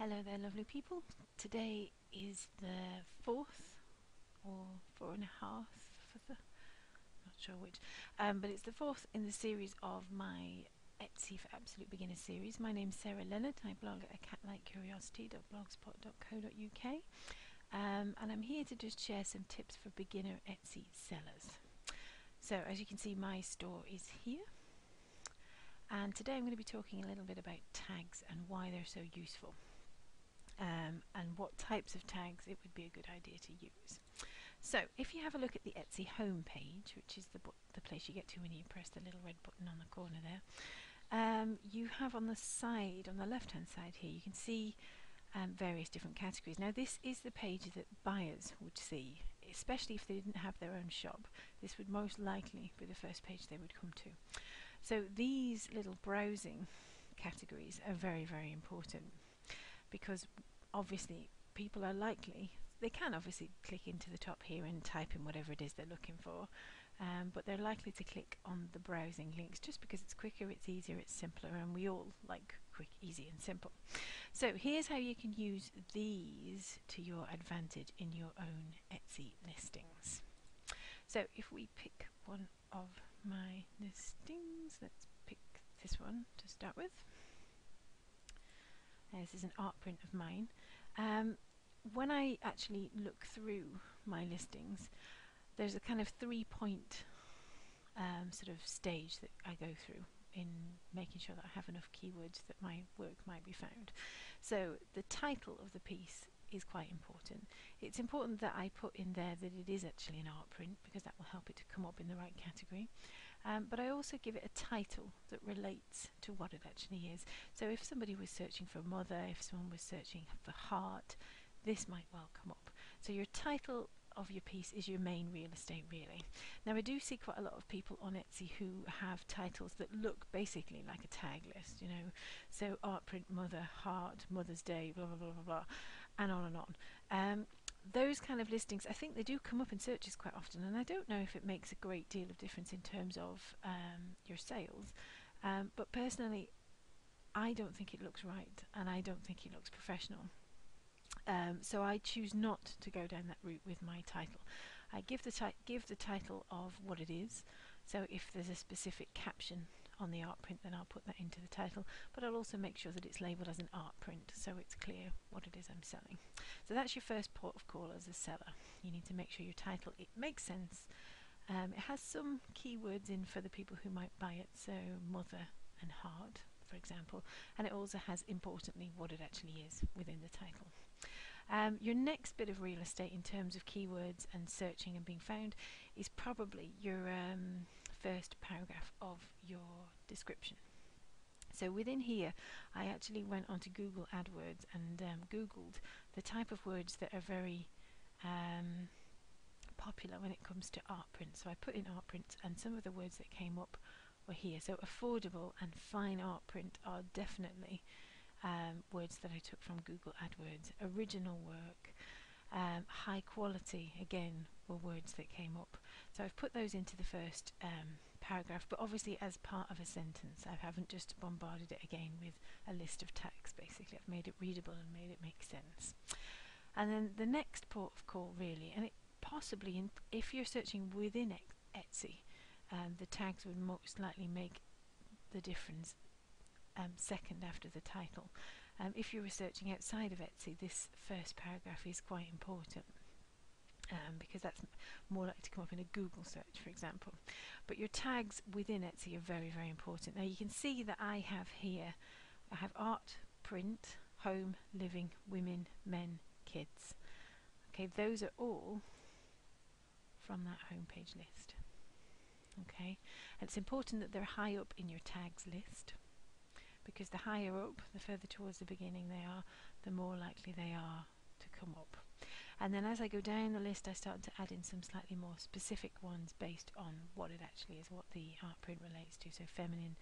Hello there, lovely people. Today is the fourth or four and a half, not sure which, but it's the fourth in the series of my Etsy for Absolute Beginners series. My name's Sarah Leonard. I blog at catlikeCuriosity.blogspot.co.uk, and I'm here to just share some tips for beginner Etsy sellers. So as you can see, my store is here, and today I'm going to be talking a little bit about tags and why they're so useful. And what types of tags it would be a good idea to use. So if you have a look at the Etsy home page, which is the place you get to when you press the little red button on the corner there, you have on the side, on the left hand side here, you can see various different categories. Now this is the page that buyers would see, especially if they didn't have their own shop. This would most likely be the first page they would come to. So these little browsing categories are very, very important, because obviously people are likely, they can obviously click into the top here and type in whatever it is they're looking for, but they're likely to click on the browsing links just because it's quicker, it's easier, it's simpler, and we all like quick, easy and simple. So here's how you can use these to your advantage in your own Etsy listings. So if we pick one of my listings, let's pick this one to start with. This is an art print of mine. When I actually look through my listings, there's a kind of 3-point sort of stage that I go through in making sure that I have enough keywords that my work might be found. So the title of the piece is quite important. It's important that I put in there that it is actually an art print, because that will help it to come up in the right category. But I also give it a title that relates to what it actually is. So if somebody was searching for mother, if someone was searching for heart, this might well come up. So your title of your piece is your main real estate, really. Now I do see quite a lot of people on Etsy who have titles that look basically like a tag list, you know, so art print mother, heart, Mother's Day, blah blah blah blah blah, and on and on. Those kind of listings, I think they do come up in searches quite often, and I don't know if it makes a great deal of difference in terms of your sales, but personally I don't think it looks right, and I don't think it looks professional. So I choose not to go down that route with my title. I give the title of what it is. So if there's a specific caption on the art print, then I'll put that into the title, but I'll also make sure that it's labelled as an art print so it's clear what it is I'm selling. So that's your first port of call as a seller. You need to make sure your title, it makes sense. It has some keywords in for the people who might buy it, so mother and heart, for example, and it also has, importantly, what it actually is within the title. Your next bit of real estate in terms of keywords and searching and being found is probably your first paragraph of your description. So within here I actually went onto Google AdWords and Googled the type of words that are very popular when it comes to art prints. So I put in art prints, and some of the words that came up were here. So affordable and fine art print are definitely words that I took from Google AdWords. Original work, high quality, again, were words that came up. So I've put those into the first paragraph, but obviously as part of a sentence. I haven't just bombarded it again with a list of tags. Basically I've made it readable and made it make sense. And then the next port of call, really, and it possibly, if you're searching within Etsy, the tags would most likely make the difference second after the title. If you're researching outside of Etsy, this first paragraph is quite important, because that's more likely to come up in a Google search, for example. But your tags within Etsy are very, very important. Now you can see that I have here, I have art, print, home, living, women, men, kids. Okay, those are all from that homepage list. Okay, and it's important that they're high up in your tags list, because the higher up, the further towards the beginning they are, the more likely they are to come up. And then as I go down the list, I start to add in some slightly more specific ones based on what it actually is, what the art print relates to. So feminine,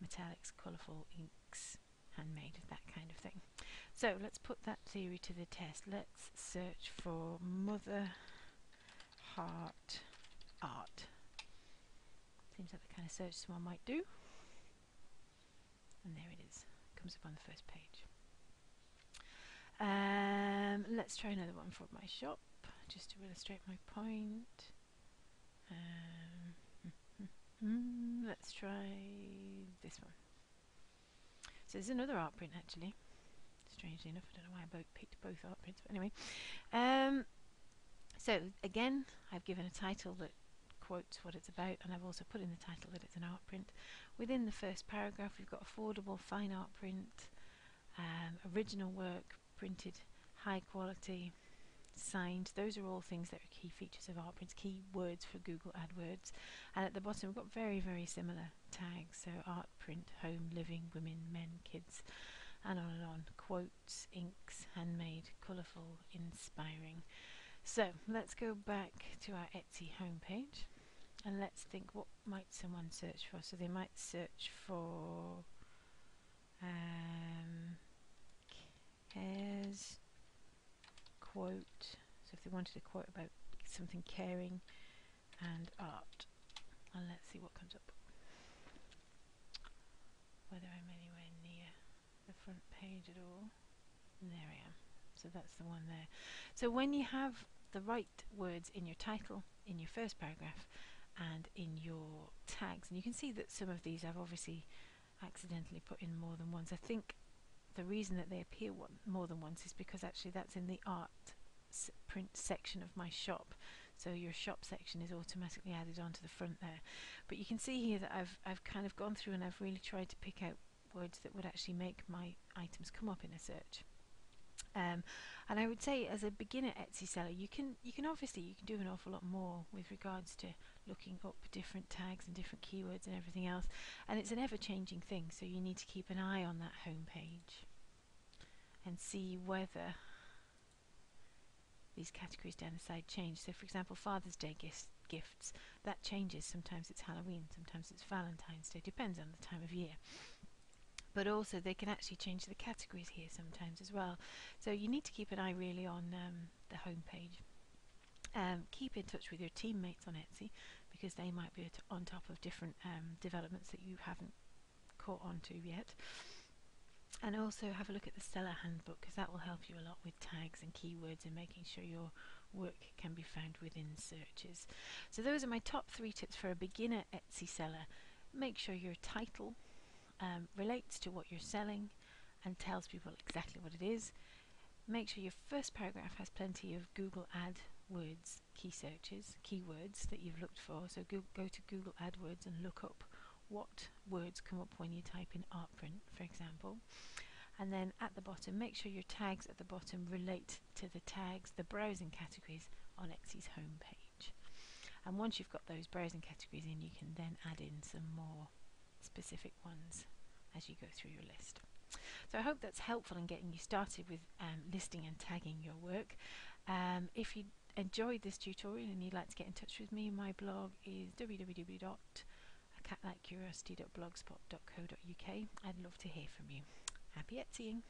metallics, colourful, inks, handmade, that kind of thing. So let's put that theory to the test. Let's search for mother, heart, art. Seems like the kind of search someone might do. And there it is, comes up on the first page. Let's try another one for my shop, just to illustrate my point. Let's try this one. So there's another art print actually. Strangely enough, I don't know why I picked both art prints, but anyway. So again, I've given a title that quotes what it's about, and I've also put in the title that it's an art print. Within the first paragraph, we've got affordable fine art print, original work, printed, high quality, signed. Those are all things that are key features of art prints, key words for Google AdWords. And at the bottom, we've got very, very similar tags. So art, print, home, living, women, men, kids, and on. Quotes, inks, handmade, colourful, inspiring. So let's go back to our Etsy homepage and let's think, what might someone search for? So they might search for cares quote. So if they wanted a quote about something caring and art, and let's see what comes up. Whether I'm anywhere near the front page at all. And there I am. So that's the one there. So when you have the right words in your title, in your first paragraph, and in your tags, and you can see that some of these I've obviously accidentally put in more than once. I think the reason that they appear more than once is because actually that's in the art print section of my shop. So your shop section is automatically added onto the front there. But you can see here that I've kind of gone through and I've really tried to pick out words that would actually make my items come up in a search. And I would say, as a beginner Etsy seller, you can do an awful lot more with regards to looking up different tags and different keywords and everything else. And it's an ever-changing thing, so you need to keep an eye on that home page and see whether these categories down the side change. So, for example, Father's Day gifts, that changes. Sometimes it's Halloween, sometimes it's Valentine's Day. Depends on the time of year. But also they can actually change the categories here sometimes as well. So you need to keep an eye really on the home page. Keep in touch with your teammates on Etsy, because they might be on top of different developments that you haven't caught on to yet. And also have a look at the seller handbook, because that will help you a lot with tags and keywords and making sure your work can be found within searches. So those are my top 3 tips for a beginner Etsy seller. Make sure your title relates to what you're selling and tells people exactly what it is. Make sure your first paragraph has plenty of Google AdWords key searches, keywords that you've looked for. So go to Google AdWords and look up what words come up when you type in art print, for example. And then at the bottom, make sure your tags at the bottom relate to the tags, the browsing categories on Etsy's homepage. And once you've got those browsing categories in, you can then add in some more specific ones as you go through your list. So I hope that's helpful in getting you started with listing and tagging your work. If you enjoyed this tutorial and you'd like to get in touch with me, my blog is www.acatlikecuriosity.blogspot.co.uk. I'd love to hear from you. Happy Etsying!